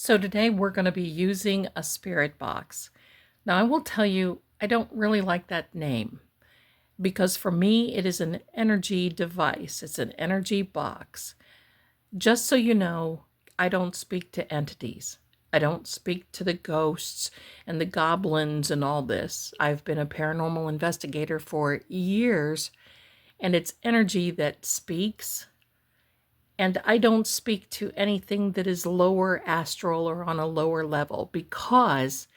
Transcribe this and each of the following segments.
So today we're going to be using a spirit box. Now I will tell you, I don't really like that name because for me it is an energy device. It's an energy box. Just so you know, I don't speak to entities. I don't speak to the ghosts and the goblins and all this. I've been a paranormal investigator for years, and it's energy that speaks. And I don't speak to anything that is lower astral or on a lower level because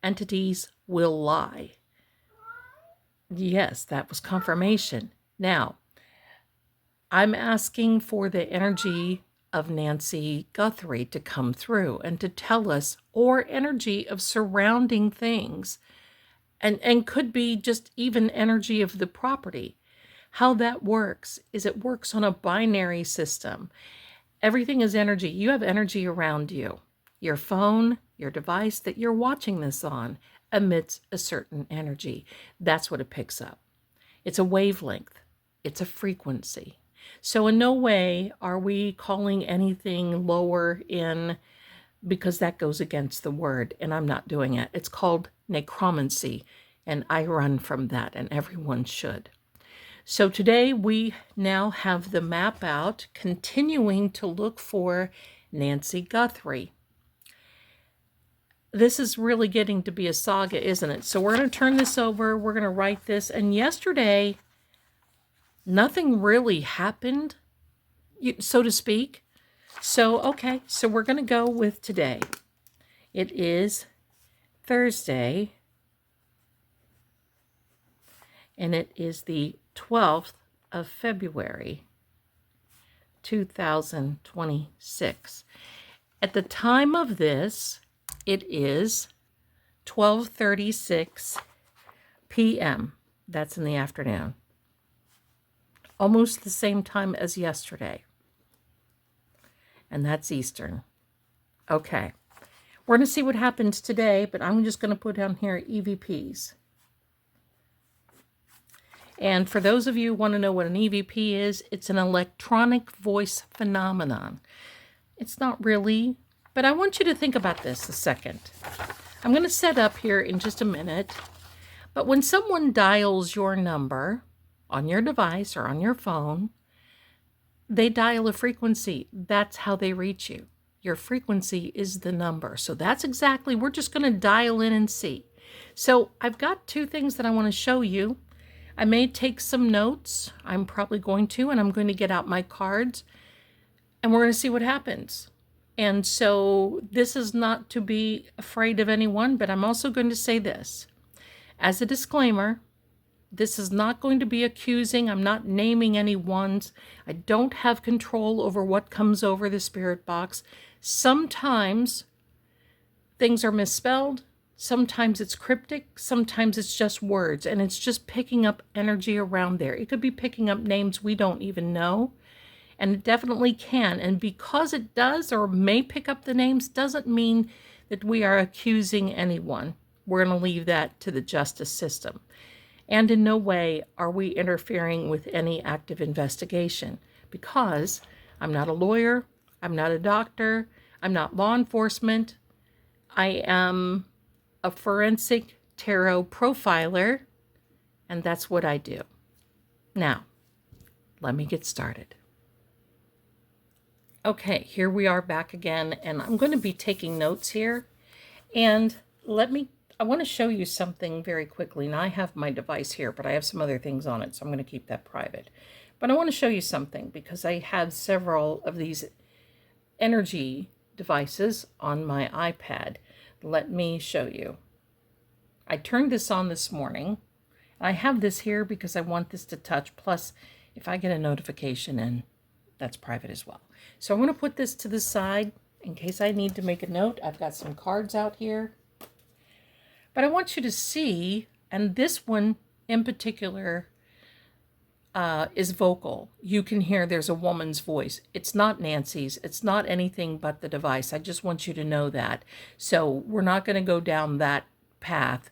entities will lie. Yes, that was confirmation. Now, I'm asking for the energy of Nancy Guthrie to come through and to tell us, or energy of surrounding things, and could be just even energy of the property. How that works is it works on a binary system. Everything is energy. You have energy around you. Your phone, your device that you're watching this on emits a certain energy. That's what it picks up. It's a wavelength. It's a frequency. So in no way are we calling anything lower in, because that goes against the word, and I'm not doing it. It's called necromancy, and I run from that, and everyone should. So today we now have the map out, continuing to look for Nancy Guthrie. This is really getting to be a saga, isn't it? So we're going to turn this over. We're going to write this. And yesterday, nothing really happened, so to speak. So, okay, so we're going to go with today. It is Thursday, and it is the 12th of February, 2026. At the time of this, it is 12:36 p.m. That's in the afternoon. Almost the same time as yesterday. And that's Eastern. Okay. We're going to see what happens today, but I'm just going to put down here EVPs. And for those of you who want to know what an EVP is, it's an electronic voice phenomenon. It's not really, but I want you to think about this a second. I'm going to set up here in just a minute, but when someone dials your number on your device or on your phone, they dial a frequency. That's how they reach you. Your frequency is the number. So that's exactly, we're just going to dial in and see. So I've got two things that I want to show you. I may take some notes. I'm probably going to, and I'm going to get out my cards, and we're going to see what happens. And so this is not to be afraid of anyone, but I'm also going to say this. As a disclaimer, this is not going to be accusing. I'm not naming any ones. I don't have control over what comes over the spirit box. Sometimes things are misspelled. Sometimes it's cryptic, sometimes it's just words, and it's just picking up energy around there. It could be picking up names we don't even know, and it definitely can. And because it does or may pick up the names doesn't mean that we are accusing anyone. We're going to leave that to the justice system. And in no way are we interfering with any active investigation, because I'm not a lawyer, I'm not a doctor, I'm not law enforcement, I am a forensic tarot profiler, and that's what I do. Now, let me get started. Okay, here we are back again, and I'm going to be taking notes here, and I want to show you something very quickly. Now, I have my device here, but I have some other things on it, so I'm going to keep that private. But I want to show you something because I have several of these energy devices on my iPad. Let me show you. I turned this on this morning. I have this here because I want this to touch. Plus, if I get a notification in, that's private as well. So I'm going to put this to the side in case I need to make a note. I've got some cards out here. But I want you to see, and this one in particular is vocal. You can hear there's a woman's voice. It's not Nancy's. It's not anything but the device. I just want you to know that. So we're not going to go down that path.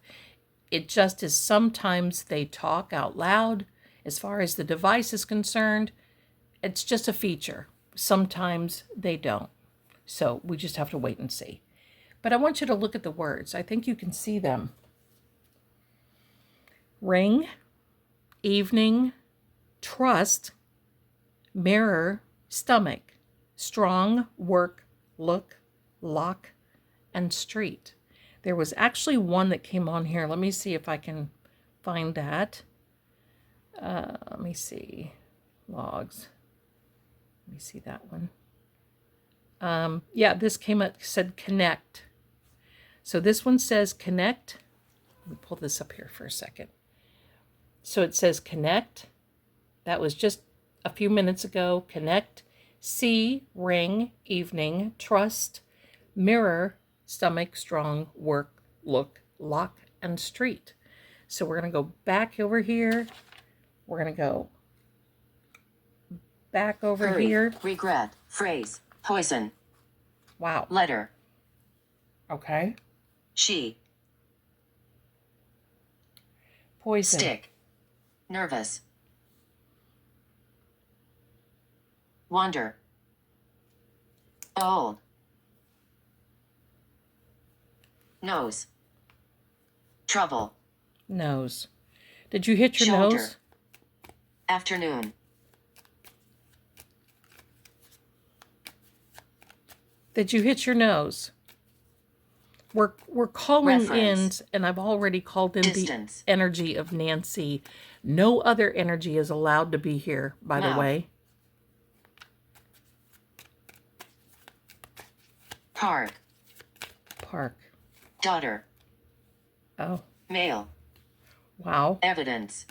It just is sometimes they talk out loud. As far as the device is concerned, it's just a feature. Sometimes they don't. So we just have to wait and see. But I want you to look at the words. I think you can see them. Ring, evening, trust, mirror, stomach, strong, work, look, lock, and street. There was actually one that came on here. Let me see if I can find that. Let me see. Logs. Let me see that one. Yeah, this came up, said connect. So this one says connect. Let me pull this up here for a second. So it says connect. That was just a few minutes ago. Connect, see, ring, evening, trust, mirror, stomach, strong, work, look, lock, and street. So we're going to go back over here. We're going to go back over Hurry, here. regret, phrase, poison. Wow. Letter. Okay. She. Poison. Stick. Nervous. Wonder. Old. Nose. Trouble. Nose. Did you hit your Shoulder. nose? Afternoon. Did you hit your nose? We're calling Reference. in, and I've already called in Distance. the energy of Nancy. No other energy is allowed to be here, by the Mouth. way. Park. Park. Daughter. Oh, Male. wow. Evidence.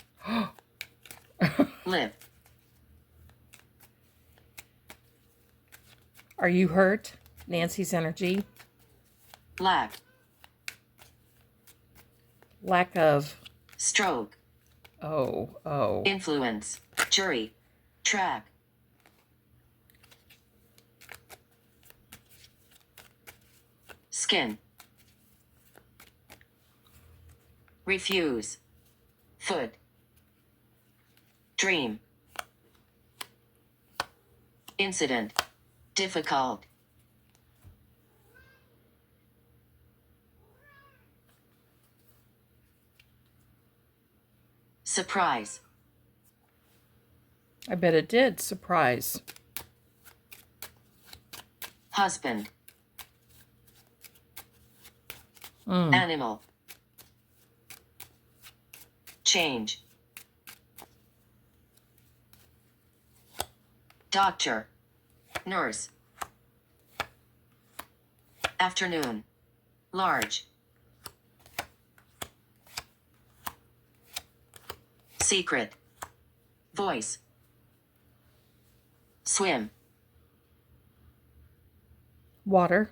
Lip. Are you hurt? Nancy's energy. Lack. Lack of. Stroke. Oh. Influence. Jury. Track. Skin. Refuse. Foot. Dream. Incident. Difficult. Surprise. I bet it did. Surprise. Husband. Animal. Change. Doctor. Nurse. Afternoon. Large. Secret. Voice. Swim. Water.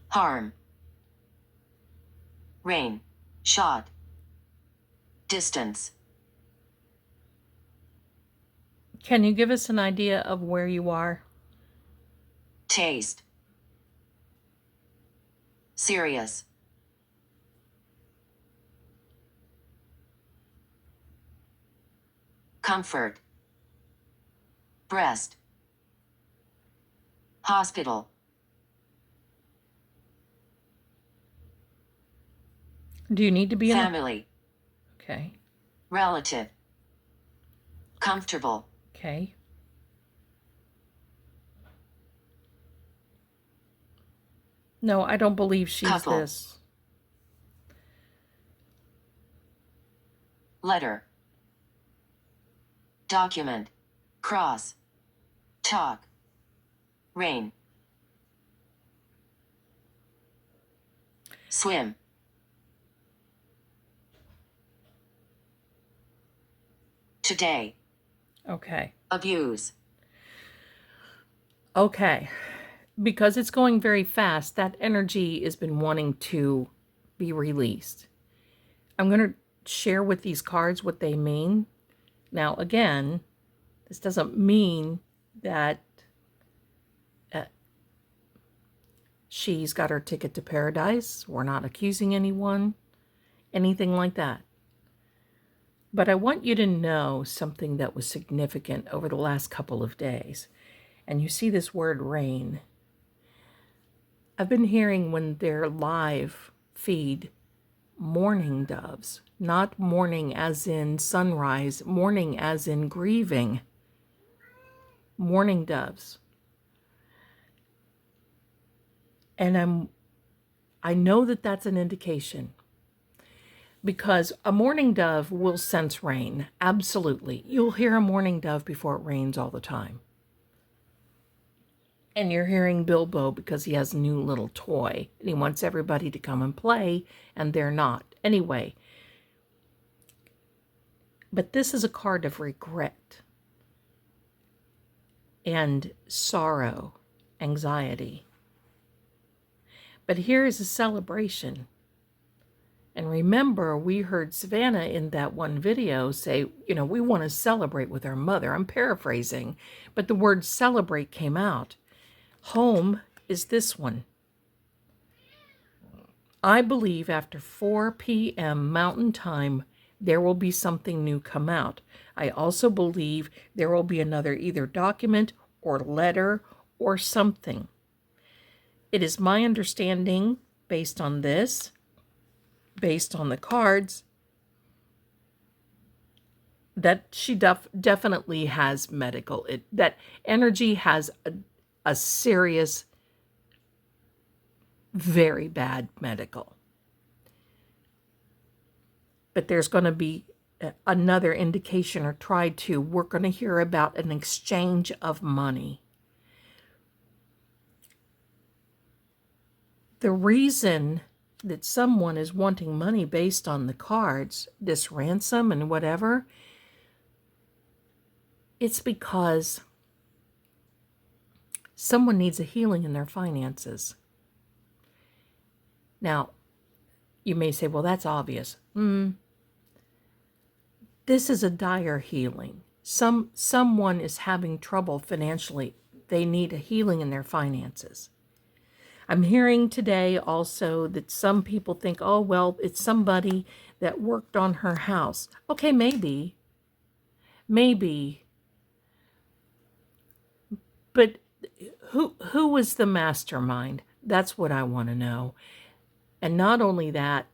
Harm. Rain. Shot. Distance. Can you give us an idea of where you are? Taste. Serious. Comfort. Breast. Hospital. Do you need to be in Family. Okay. Relative. Comfortable. Okay. No, I don't believe she's Couple. this. Letter. Document. Cross. Talk. Rain. Swim. Today. Okay. Abuse. Okay. Because it's going very fast, that energy has been wanting to be released. I'm going to share with these cards what they mean. Now, again, this doesn't mean that she's got her ticket to paradise. We're not accusing anyone, anything like that. But I want you to know something that was significant over the last couple of days. And you see this word rain. I've been hearing when they're live feed mourning doves, not mourning as in sunrise, mourning as in grieving. Mourning doves. And I know that that's an indication, because a mourning dove will sense rain. Absolutely. You'll hear a mourning dove before it rains all the time. And you're hearing Bilbo because he has a new little toy and he wants everybody to come and play, and they're not. Anyway, but this is a card of regret and sorrow, anxiety. But here is a celebration. And remember, we heard Savannah in that one video say, we want to celebrate with our mother. I'm paraphrasing, but the word celebrate came out. Home is this one. I believe after 4 p.m. Mountain Time, there will be something new come out. I also believe there will be another either document or letter or something. It is my understanding, based on this, based on the cards, that she definitely has medical. That energy has a serious, very bad medical. But there's going to be another indication, or we're going to hear about an exchange of money. The reason that someone is wanting money based on the cards, this ransom and whatever, it's because someone needs a healing in their finances. Now, you may say, well, that's obvious. This is a dire healing. Someone is having trouble financially. They need a healing in their finances. I'm hearing today also that some people think, oh, well, it's somebody that worked on her house. Okay, maybe. But who was the mastermind? That's what I want to know. And not only that,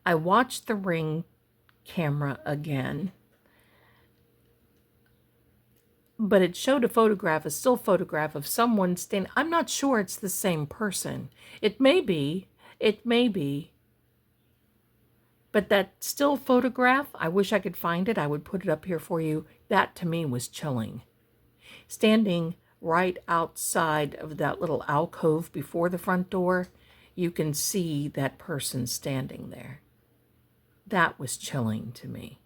I watched the Ring camera again, but it showed a still photograph of someone standing. I'm not sure it's the same person. It may be, but that still photograph, I wish I could find it. I would put it up here for you. That to me was chilling. Standing right outside of that little alcove before the front door, you can see that person standing there. That was chilling to me.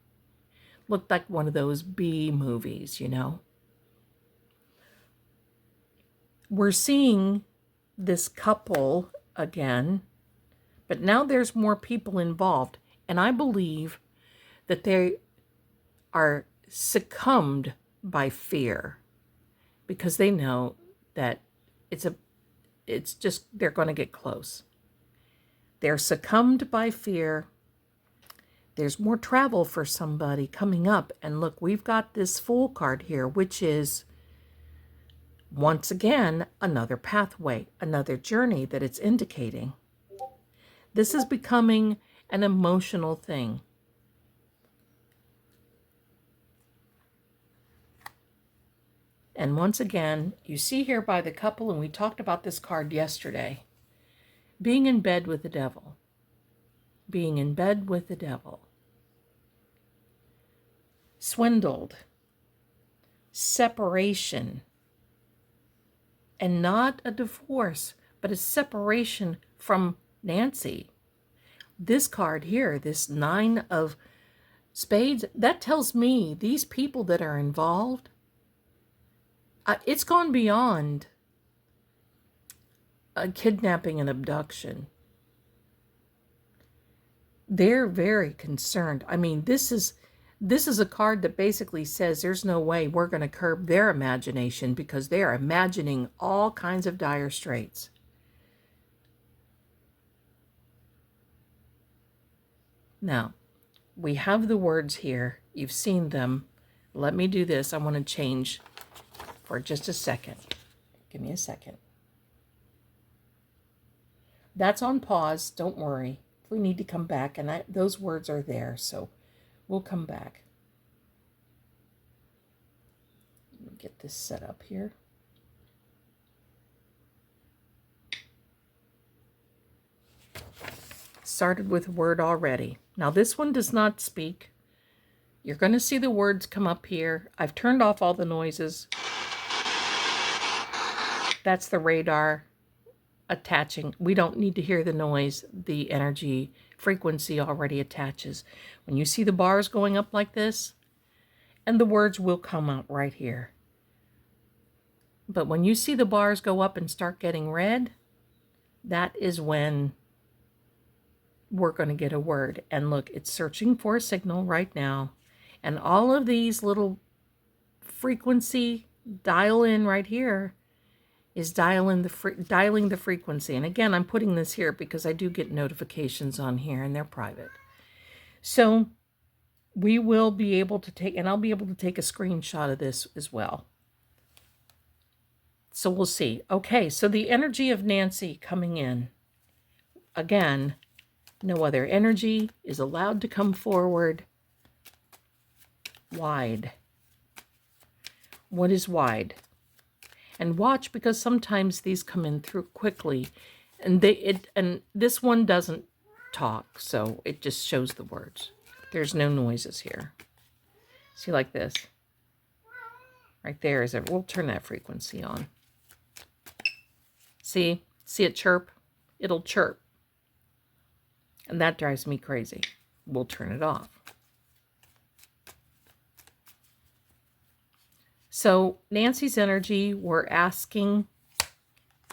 Looked like one of those B movies, We're seeing this couple again, but now there's more people involved. And I believe that they are succumbed by fear, because they know that they're going to get close. They're succumbed by fear. There's more travel for somebody coming up. And look, we've got this Fool card here, which is, once again, another pathway, another journey that it's indicating. This is becoming an emotional thing. And once again, you see here by the couple, and we talked about this card yesterday, being in bed with the devil. Being in bed with the devil. Swindled. Separation. And not a divorce, but a separation from Nancy. This card here, this 9 of Spades, that tells me these people that are involved, it's gone beyond a kidnapping and abduction. They're very concerned. I mean, this is a card that basically says there's no way we're going to curb their imagination, because they're imagining all kinds of dire straits. Now, we have the words here. You've seen them. Let me do this. I want to change for just a second. Give me a second. That's on pause. Don't worry. If we need to come back, and those words are there, so we'll come back. Let me get this set up here. Started with word already. Now this one does not speak. You're going to see the words come up here. I've turned off all the noises. That's the radar attaching. We don't need to hear the noise. The energy frequency already attaches. When you see the bars going up like this, and the words will come out right here. But when you see the bars go up and start getting red, that is when we're going to get a word. And look, it's searching for a signal right now. And all of these little frequency dial in right here is dialing the frequency. And again, I'm putting this here because I do get notifications on here and they're private. So we will be able to take, and I'll be able to take a screenshot of this as well. So we'll see. Okay, so the energy of Nancy coming in. Again, no other energy is allowed to come forward. Wide. What is wide? And watch, because sometimes these come in through quickly, and this one doesn't talk, so it just shows the words. There's no noises here. See, like this. Right there is it. We'll turn that frequency on. See it chirp? It'll chirp. And that drives me crazy. We'll turn it off. So Nancy's energy, we're asking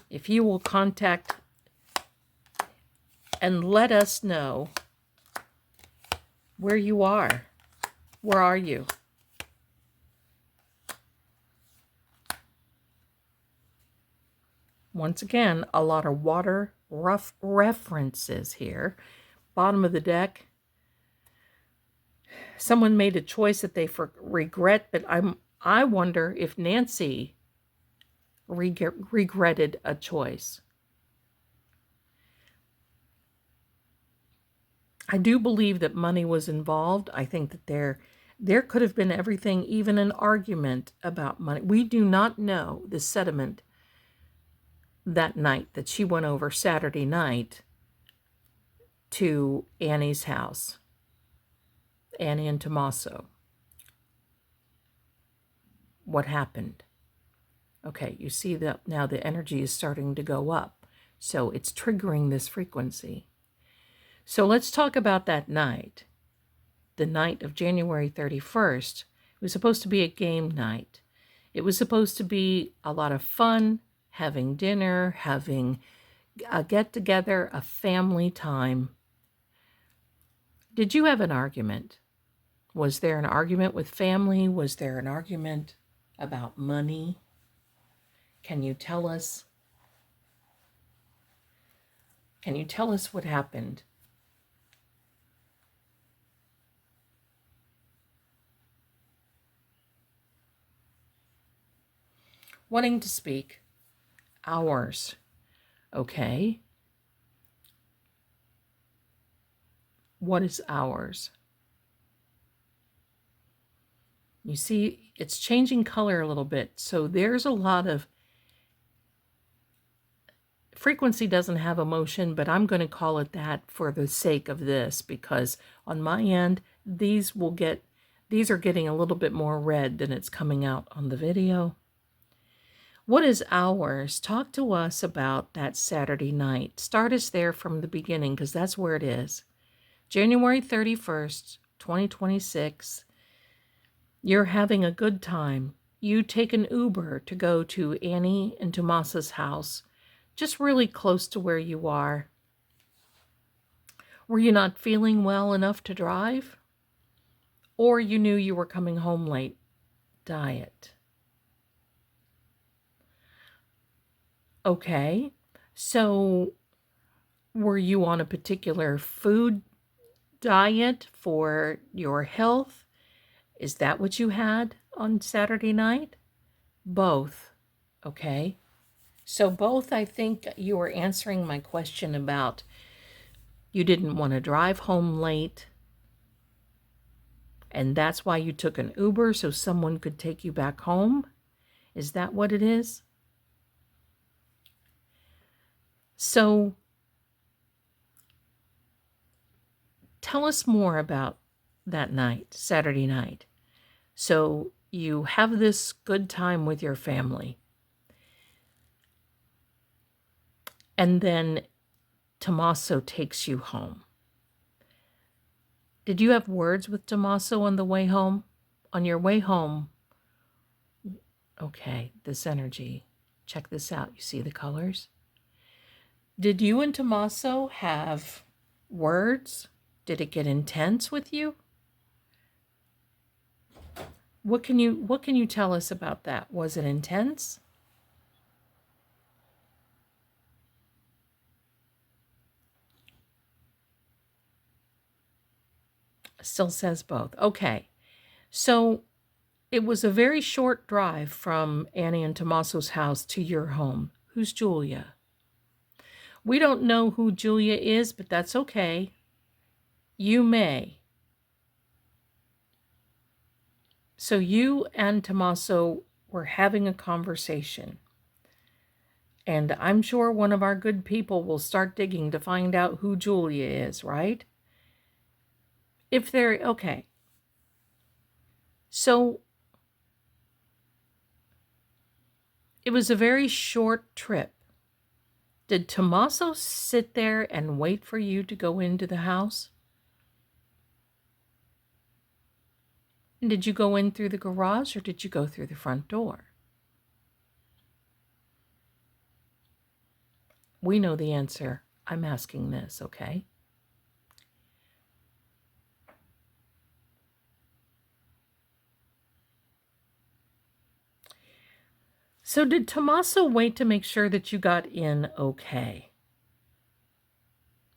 if you will contact and let us know where you are. Where are you? Once again, a lot of water rough references here. Bottom of the deck. Someone made a choice that they regret, but I wonder if Nancy regretted a choice. I do believe that money was involved. I think that there could have been everything, even an argument about money. We do not know the sediment that night that she went over Saturday night to Annie's house, Annie and Tommaso. What happened? Okay, you see that now the energy is starting to go up. So it's triggering this frequency. So let's talk about that night. The night of January 31st. It was supposed to be a game night. It was supposed to be a lot of fun, having dinner, having a get-together, a family time. Did you have an argument? Was there an argument with family? Was there an argument about money? Can you tell us? Can you tell us what happened? Wanting to speak. Hours. Okay. What is hours? You see, it's changing color a little bit. So there's a lot of frequency doesn't have emotion, but I'm going to call it that for the sake of this, because on my end, these are getting a little bit more red than it's coming out on the video. What is hours? Talk to us about that Saturday night. Start us there from the beginning, because that's where it is. January 31st, 2026. You're having a good time. You take an Uber to go to Annie and Tommaso's house, just really close to where you are. Were you not feeling well enough to drive? Or you knew you were coming home late? Diet. Okay, so were you on a particular food diet, for your health? Is that what you had on Saturday night? Both. Okay. So both, I think you were answering my question about you didn't want to drive home late, and that's why you took an Uber so someone could take you back home. Is that what it is? So tell us more about that night, Saturday night. So you have this good time with your family. And then Tommaso takes you home. Did you have words with Tommaso on the way home? On your way home, okay, this energy. Check this out. You see the colors? Did you and Tommaso have words? Did it get intense with you? What can you tell us about that? Was it intense? Still says both. Okay. So it was a very short drive from Annie and Tommaso's house to your home. Who's Julia? We don't know who Julia is, but that's okay. You may. So you and Tommaso were having a conversation. And I'm sure one of our good people will start digging to find out who Julia is, right? If they're okay. So it was a very short trip. Did Tommaso sit there and wait for you to go into the house? And did you go in through the garage or did you go through the front door? We know the answer. I'm asking this, okay? So did Tommaso wait to make sure that you got in okay?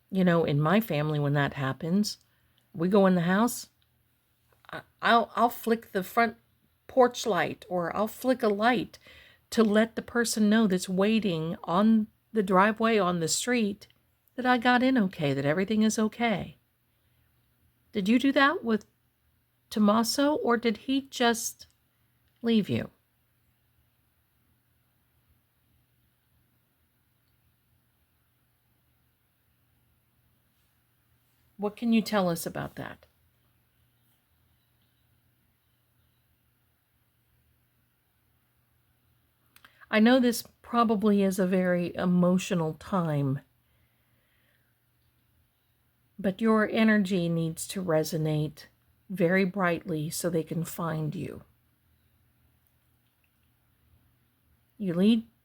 You know, in my family, when that happens, we go in the house, I'll flick the front porch light, or I'll flick a light to let the person know that's waiting on the driveway on the street that I got in okay, that everything is okay. Did you do that with Tommaso, or did he just leave you? What can you tell us about that? I know this probably is a very emotional time, but your energy needs to resonate very brightly so they can find you. You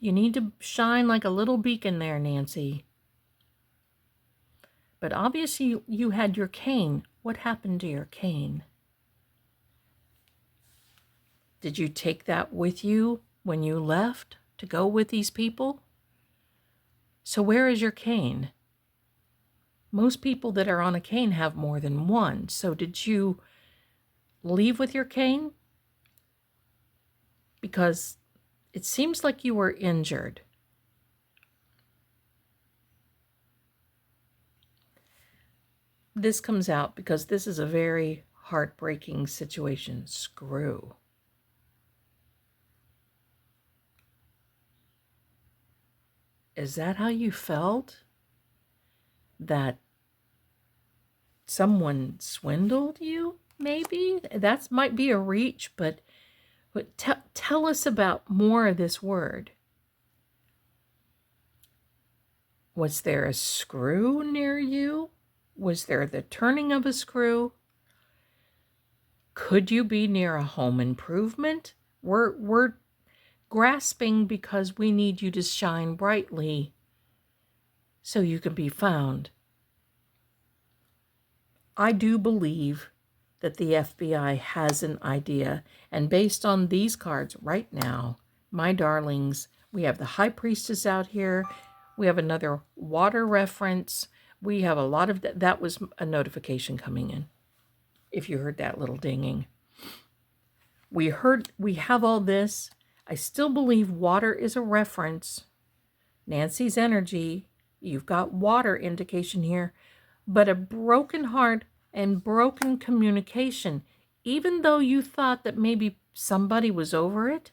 need to shine like a little beacon there, Nancy. But obviously you had your cane. What happened to your cane? Did you take that with you when you left to go with these people? So where is your cane? Most people that are on a cane have more than one. So did you leave with your cane? Because it seems like you were injured. This comes out because this is a very heartbreaking situation. Screw. Is that how you felt? That someone swindled you, maybe? That might be a reach, but tell us about more of this word. Was there a screw near you? Was there the turning of a screw? Could you be near a home improvement? We're grasping because we need you to shine brightly so you can be found. I do believe that the FBI has an idea, and based on these cards right now, my darlings, we have the High Priestess out here, we have another water reference, We have a lot of that. That was a notification coming in. If you heard that little dinging. We have all this. I still believe water is a reference. Nancy's energy, you've got water indication here, but a broken heart and broken communication, even though you thought that maybe somebody was over it,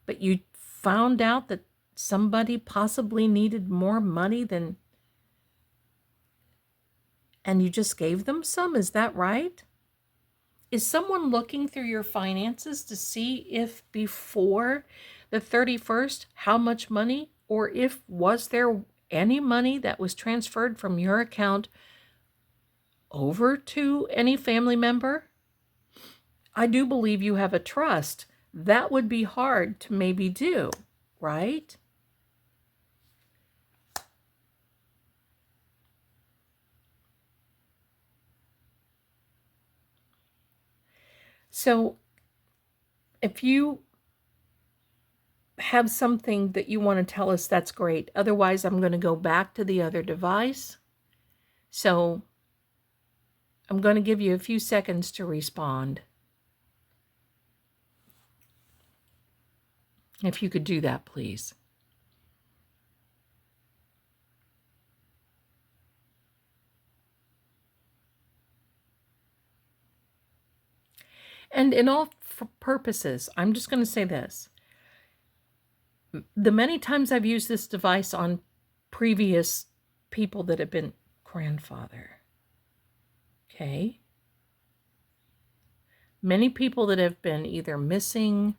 but you found out that somebody possibly needed more money than, and you just gave them some. Is that right? Is someone looking through your finances to see if before the 31st, how much money, or if was there any money that was transferred from your account over to any family member? I do believe you have a trust. That would be hard to maybe do, right? So if you have something that you want to tell us, that's great. Otherwise, I'm going to go back to the other device. So I'm going to give you a few seconds to respond. If you could do that, please. And in all purposes, I'm just going to say this. The many times I've used this device on previous people that have been grandfather. Okay. Many people that have been either missing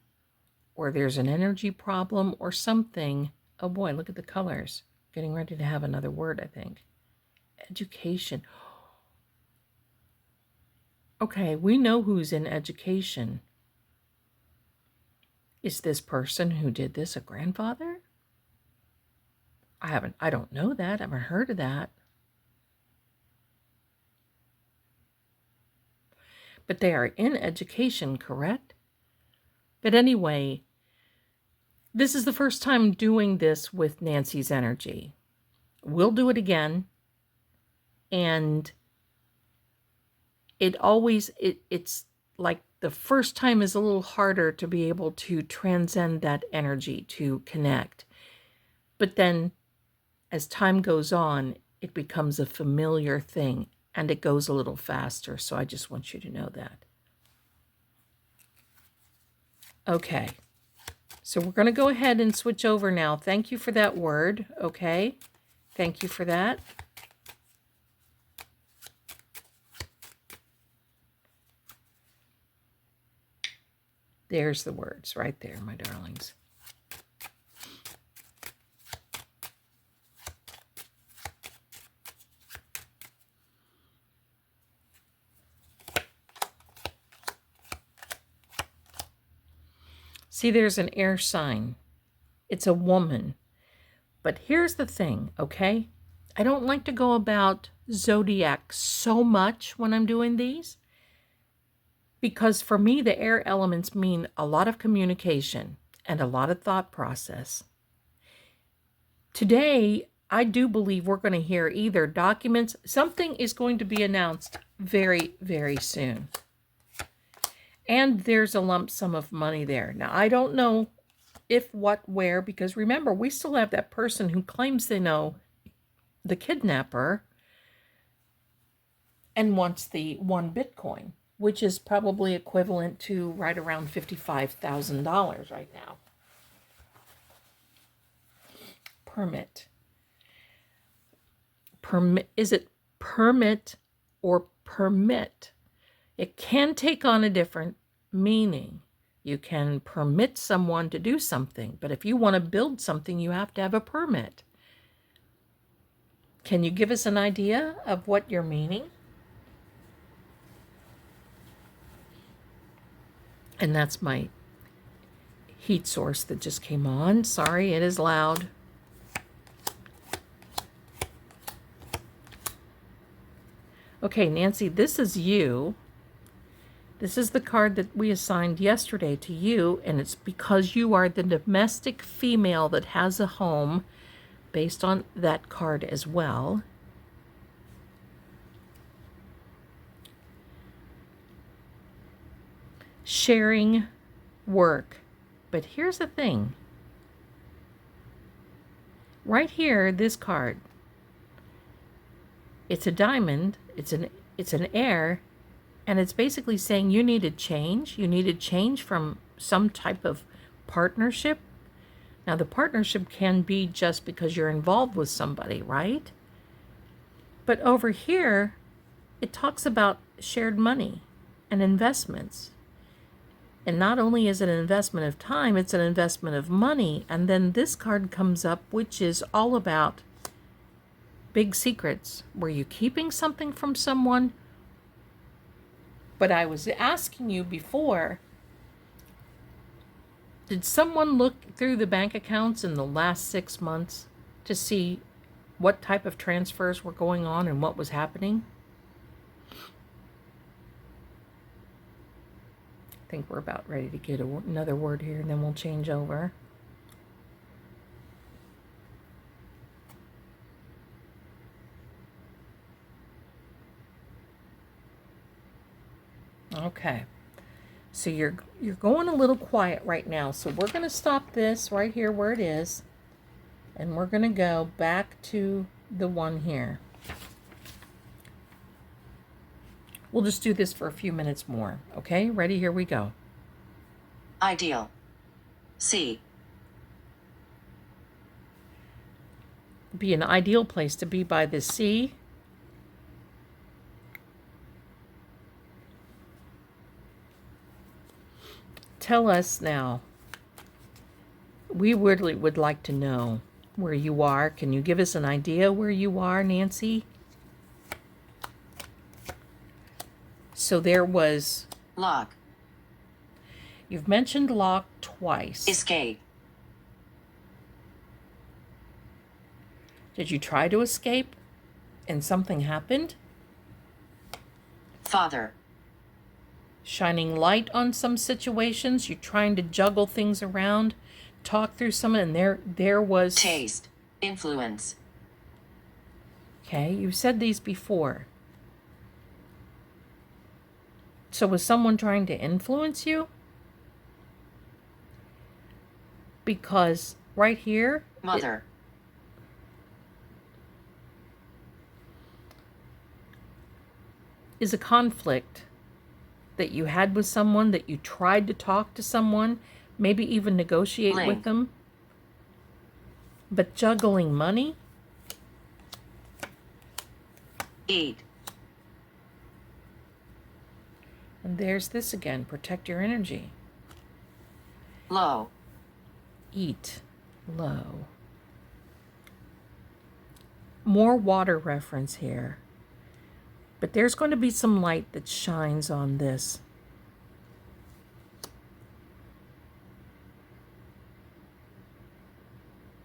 or there's an energy problem or something. Oh boy, look at the colors. Getting ready to have another word, I think. Education. Okay, we know who's in education. Is this person who did this a grandfather? I don't know that. I haven't heard of that. But they are in education, correct? But anyway, this is the first time doing this with Nancy's energy. We'll do it again. And it's like the first time is a little harder to be able to transcend that energy, to connect. But then as time goes on, it becomes a familiar thing and it goes a little faster. So I just want you to know that. Okay. So we're going to go ahead and switch over now. Thank you for that word. Okay. Thank you for that. There's the words right there, my darlings. See, there's an air sign. It's a woman. But here's the thing, okay? I don't like to go about zodiac so much when I'm doing these. Because for me, the air elements mean a lot of communication and a lot of thought process. Today, I do believe we're going to hear either documents. Something is going to be announced very, very soon. And there's a lump sum of money there. Now, I don't know if, what, where, because remember, we still have that person who claims they know the kidnapper and wants the 1 Bitcoin, which is probably equivalent to right around $55,000 right now. Permit. Is it permit or permit? It can take on a different meaning. You can permit someone to do something, but if you want to build something, you have to have a permit. Can you give us an idea of what you're meaning? And that's my heat source that just came on. Sorry, it is loud. Okay, Nancy, this is you. This is the card that we assigned yesterday to you, and it's because you are the domestic female that has a home, based on that card as well. Sharing work. But here's the thing. Right here, this card. It's a diamond. It's an air. And it's basically saying you needed change. You needed change from some type of partnership. Now, the partnership can be just because you're involved with somebody, right? But over here, it talks about shared money and investments. And not only is it an investment of time, it's an investment of money. And then this card comes up, which is all about big secrets. Were you keeping something from someone? But I was asking you before, did someone look through the bank accounts in the last 6 months to see what type of transfers were going on and what was happening? I think we're about ready to get another word here, and then we'll change over. Okay. So you're going a little quiet right now. So we're going to stop this right here where it is, and we're going to go back to the one here. We'll just do this for a few minutes more. Okay, ready? Here we go. Ideal. C. Be an ideal place to be by the sea. Tell us now. We really would like to know where you are. Can you give us an idea where you are, Nancy? So there was... Lock. You've mentioned lock twice. Escape. Did you try to escape and something happened? Father. Shining light on some situations. You're trying to juggle things around, talk through some, and there was... Taste. Influence. Okay, you've said these before. So was someone trying to influence you? Because right here... Mother. Is a conflict that you had with someone, that you tried to talk to someone, maybe even negotiate Link. with them. But juggling money? Eat. And there's this again, protect your energy. Low. Eat low. More water reference here. But there's going to be some light that shines on this.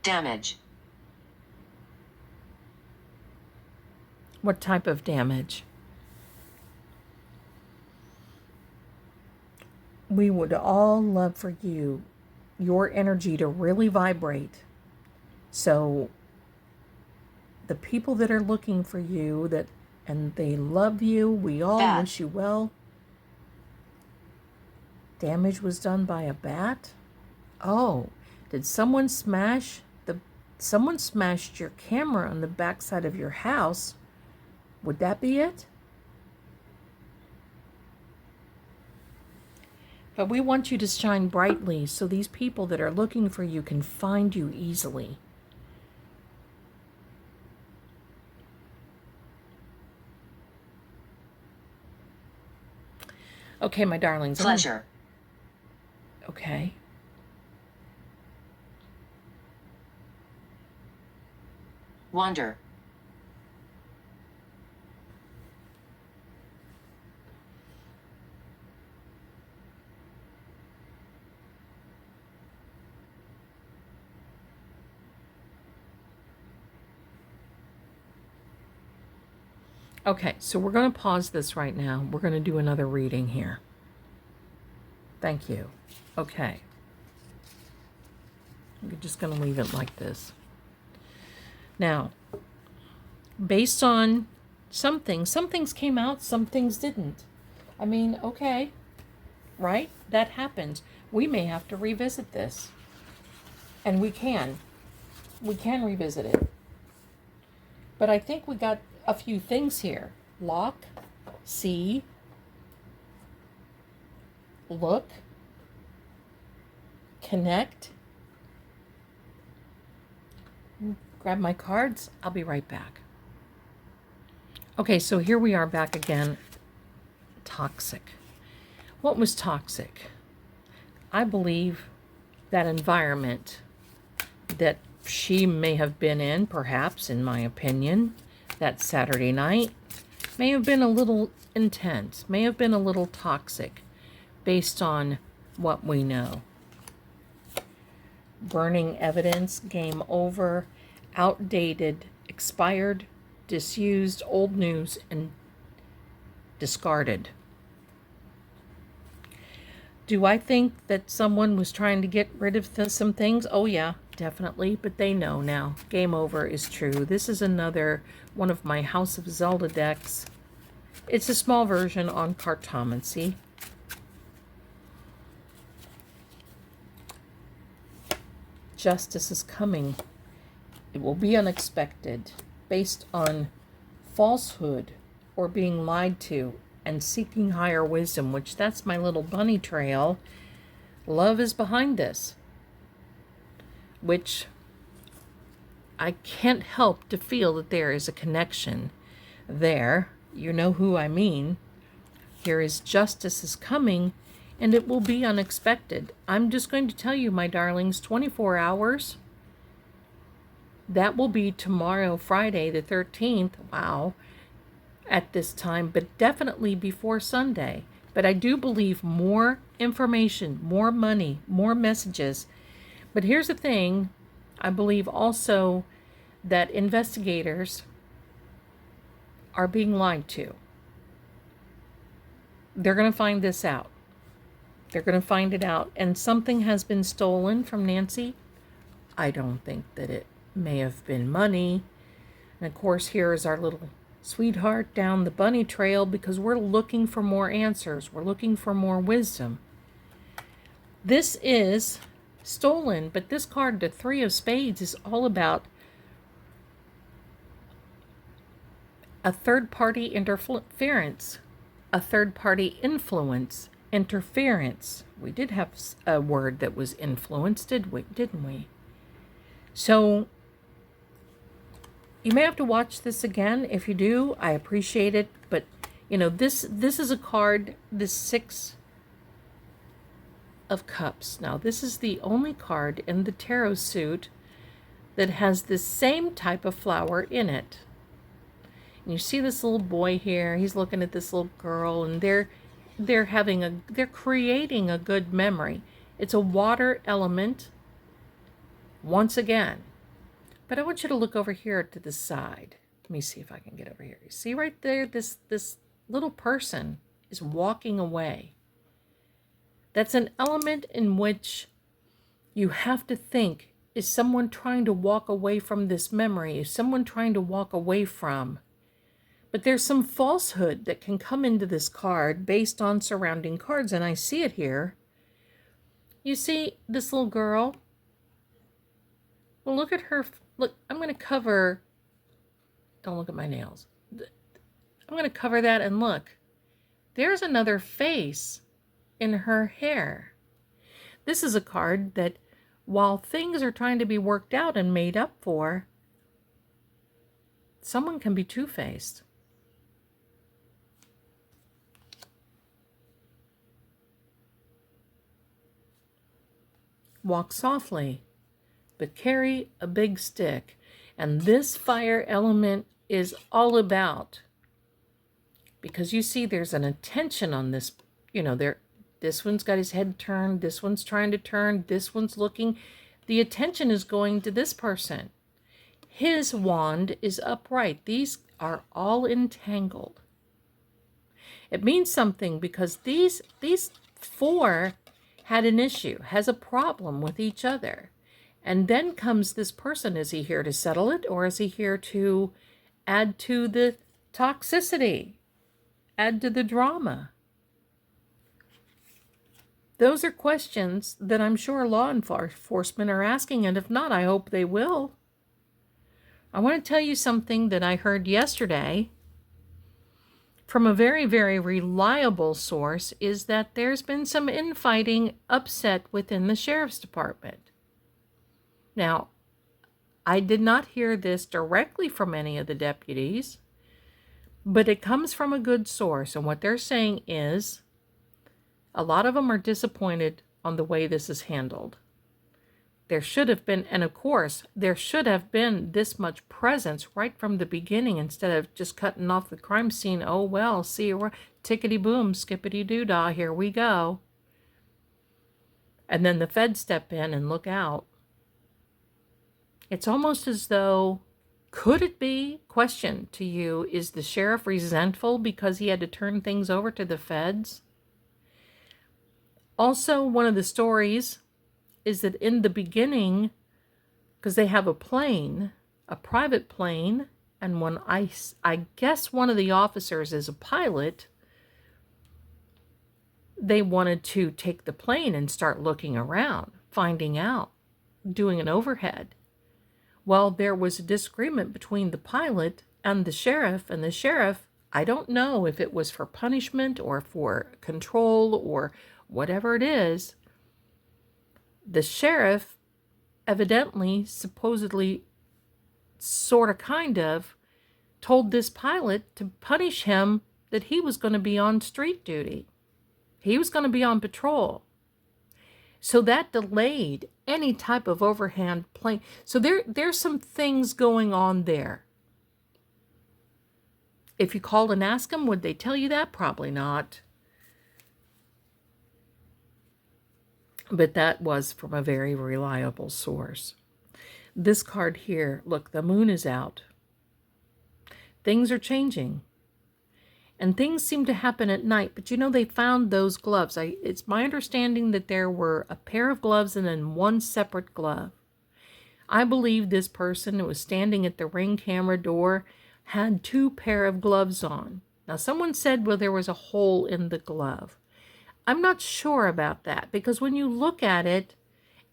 Damage. What type of damage? We would all love for you, your energy to really vibrate. So the people that are looking for you, and they love you, we all Bat. wish you well. Damage was done by a bat? Oh, did someone smashed your camera on the backside of your house? Would that be it? But we want you to shine brightly so these people that are looking for you can find you easily. Okay, my darlings. Pleasure. Okay. Wonder. Okay, so we're going to pause this right now. We're going to do another reading here. Thank you. Okay. We're just going to leave it like this. Now, based on some things came out, some things didn't. I mean, okay, right? That happens. We may have to revisit this. And we can. We can revisit it. But I think we got a few things here. Lock, see, look, connect. Grab my cards. I'll be right back. Okay, so here we are back again. Toxic. What was toxic? I believe that environment that she may have been in, perhaps, in my opinion, that Saturday night, may have been a little intense, may have been a little toxic, based on what we know. Burning evidence, game over, outdated, expired, disused, old news, and discarded. Do I think that someone was trying to get rid of some things? Oh yeah, definitely, but they know now. Game over is true. This is another one of my House of Zelda decks. It's a small version on cartomancy. Justice is coming. It will be unexpected, based on falsehood or being lied to and seeking higher wisdom, which that's my little bunny trail. Love is behind this, which I can't help to feel that there is a connection there. You know who I mean. Here is justice is coming, and it will be unexpected. I'm just going to tell you, my darlings, 24 hours. That will be tomorrow, Friday the 13th. Wow. At this time, but definitely before Sunday. But I do believe more information, more money, more messages. But here's the thing. I believe also that investigators are being lied to. They're going to find this out. They're going to find it out. And something has been stolen from Nancy. I don't think that it may have been money. And of course, here is our little sweetheart down the bunny trail, because we're looking for more answers. We're looking for more wisdom. This is stolen, but this card, the Three of Spades, is all about a third-party interference, a third-party influence, interference. We did have a word that was influence, didn't we? So you may have to watch this again. If you do, I appreciate it. But, you know, this is a card, the Six of Cups. Now, this is the only card in the tarot suit that has the same type of flower in it. And you see this little boy here. He's looking at this little girl, and they're creating a good memory. It's a water element once again. But I want you to look over here to the side. Let me see if I can get over here. You see right there, this little person is walking away. That's an element in which you have to think, is someone trying to walk away from this memory? Is someone trying to walk away from? But there's some falsehood that can come into this card based on surrounding cards, and I see it here. You see this little girl? Well, look at her. Look, I'm going to cover, don't look at my nails. I'm going to cover that and look. There's another face in her hair. This is a card that, while things are trying to be worked out and made up for, someone can be two-faced. Walk softly, but carry a big stick. And this fire element is all about, because you see there's an attention on this, you know, this one's got his head turned, this one's trying to turn, this one's looking. The attention is going to this person. His wand is upright. These are all entangled. It means something, because these four had an issue, has a problem with each other. And then comes this person. Is he here to settle it, or is he here to add to the toxicity, add to the drama? Those are questions that I'm sure law enforcement are asking, and if not, I hope they will. I want to tell you something that I heard yesterday from a very, very reliable source, is that there's been some infighting, upset within the sheriff's department. Now, I did not hear this directly from any of the deputies, but it comes from a good source, and what they're saying is a lot of them are disappointed on the way this is handled. There should have been, and of course, there should have been this much presence right from the beginning instead of just cutting off the crime scene. Oh, well, see you, tickety boom, skippity doo-dah, here we go. And then the feds step in and look out. It's almost as though, could it be, question to you, is the sheriff resentful because he had to turn things over to the feds? Also, one of the stories is that in the beginning, because they have a plane, a private plane, and when I guess one of the officers is a pilot, they wanted to take the plane and start looking around, finding out, doing an overhead. Well, there was a disagreement between the pilot and the sheriff, I don't know if it was for punishment or for control or whatever it is. The sheriff evidently, supposedly, sort of, kind of, told this pilot to punish him that he was going to be on street duty. He was going to be on patrol. So that delayed any type of overhand plane. So there's some things going on there. If you called and asked them, would they tell you that? Probably not. But that was from a very reliable source. This card here, look, the moon is out. Things are changing. And things seem to happen at night. But you know, they found those gloves. It's my understanding that there were a pair of gloves and then one separate glove. I believe this person who was standing at the ring camera door had 2 pair of gloves on. Now, someone said, well, there was a hole in the glove. I'm not sure about that, because when you look at it,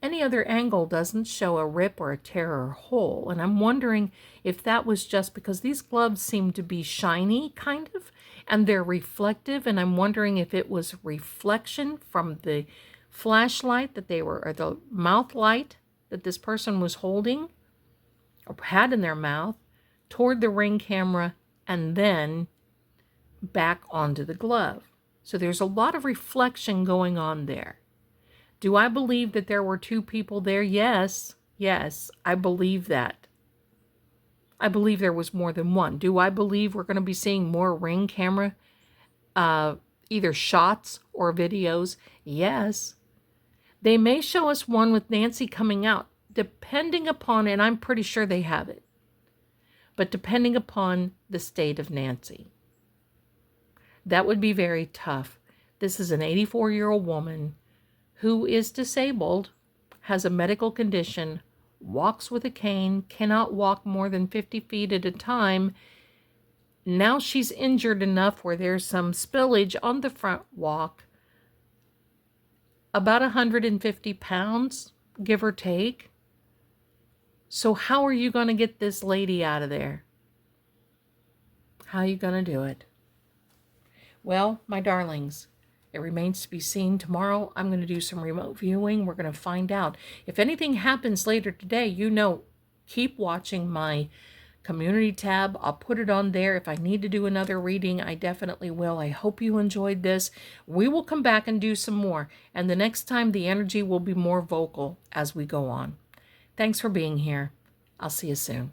any other angle doesn't show a rip or a tear or a hole. And I'm wondering if that was just because these gloves seem to be shiny, kind of, and they're reflective. And I'm wondering if it was reflection from the flashlight that they were, or the mouth light that this person was holding or had in their mouth, toward the ring camera and then back onto the glove. So there's a lot of reflection going on there. Do I believe that there were 2 people there? Yes, I believe that. I believe there was more than one. Do I believe we're going to be seeing more ring camera, either shots or videos? Yes. They may show us one with Nancy coming out, depending upon, and I'm pretty sure they have it, but depending upon the state of Nancy. That would be very tough. This is an 84-year-old woman who is disabled, has a medical condition, walks with a cane, cannot walk more than 50 feet at a time. Now she's injured enough where there's some spillage on the front walk. About 150 pounds, give or take. So how are you going to get this lady out of there? How are you going to do it? Well, my darlings, it remains to be seen. Tomorrow, I'm going to do some remote viewing. We're going to find out. If anything happens later today, you know, keep watching my community tab. I'll put it on there. If I need to do another reading, I definitely will. I hope you enjoyed this. We will come back and do some more. And the next time, the energy will be more vocal as we go on. Thanks for being here. I'll see you soon.